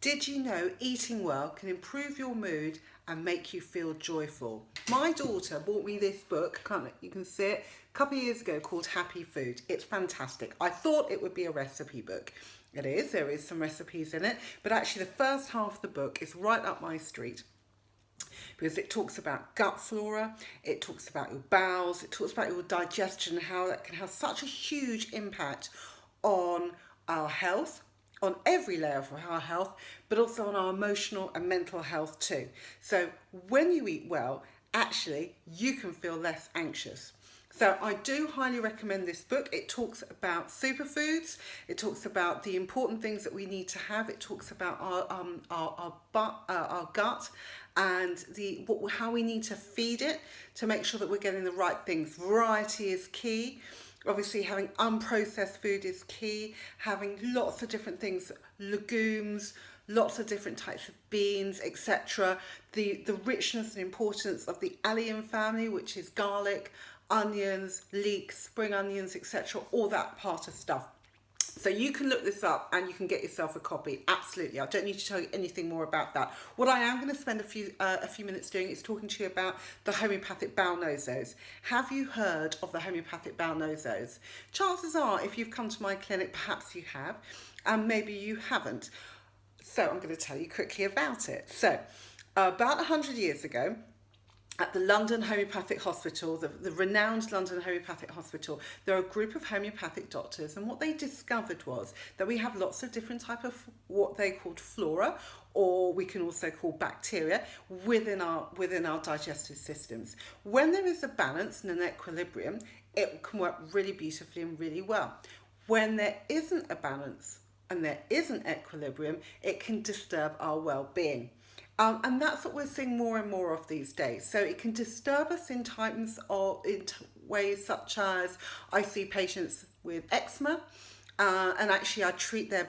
Did you know eating well can improve your mood and make you feel joyful? My daughter bought me this book, you can see it, a couple of years ago, called Happy Food. It's fantastic. I thought it would be a recipe book. It is, there is some recipes in it, but actually the first half of the book is right up my street, because it talks about gut flora, it talks about your bowels, it talks about your digestion, how that can have such a huge impact on our health, on every layer of our health, but also on our emotional and mental health too. So when you eat well, actually you can feel less anxious. So I do highly recommend this book. It talks about superfoods. It talks about the important things that we need to have. It talks about our gut and how we need to feed it to make sure that we're getting the right things. Variety is key. Obviously, having unprocessed food is key. Having lots of different things, legumes, lots of different types of beans, etc. The richness and importance of the allium family, which is garlic, onions, leeks, spring onions, etc. All that part of stuff. So you can look this up and you can get yourself a copy. Absolutely. I don't need to tell you anything more about that. What I am going to spend a few minutes doing is talking to you about the homeopathic bowel nosos. Have you heard of the homeopathic bowel nosos? Chances are, if you've come to my clinic, perhaps you have, and maybe you haven't. So I'm going to tell you quickly about it. So about 100 years ago, at the London Homeopathic Hospital, the renowned London Homeopathic Hospital, there are a group of homeopathic doctors, and what they discovered was that we have lots of different type of what they called flora, or we can also call bacteria, within our digestive systems. When there is a balance and an equilibrium, it can work really beautifully and really well. When there isn't a balance and there isn't equilibrium, it can disturb our well-being. And that's what we're seeing more and more of these days. So it can disturb us in ways such as I see patients with eczema, and actually I treat their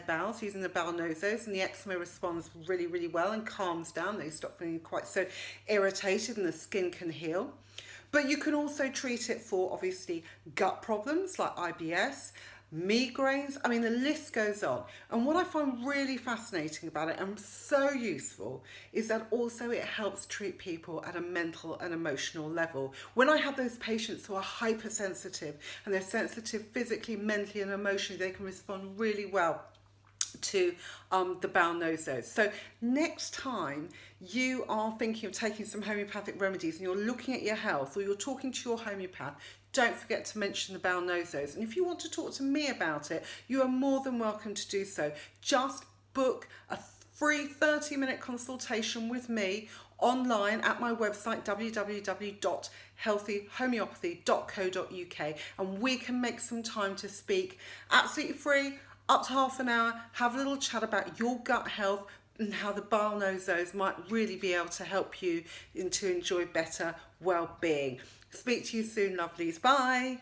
bowels using the bowel nosos, and the eczema responds really, really well and calms down. They stop feeling quite so irritated, and the skin can heal. But you can also treat it for obviously gut problems like IBS, migraines. I mean, the list goes on. And what I find really fascinating about it and so useful is that also it helps treat people at a mental and emotional level. When I have those patients who are hypersensitive and they're sensitive physically, mentally and emotionally, they can respond really well to the bowel nosos. So next time you are thinking of taking some homeopathic remedies and you're looking at your health, or you're talking to your homeopath, don't forget to mention the bowel nosos. And if you want to talk to me about it, you are more than welcome to do so. Just book a free 30-minute consultation with me online at my website www.healthyhomeopathy.co.uk, and we can make some time to speak absolutely free, up to half an hour, have a little chat about your gut health and how the bowel nosos might really be able to help you to enjoy better well-being. Speak to you soon, lovelies. Bye.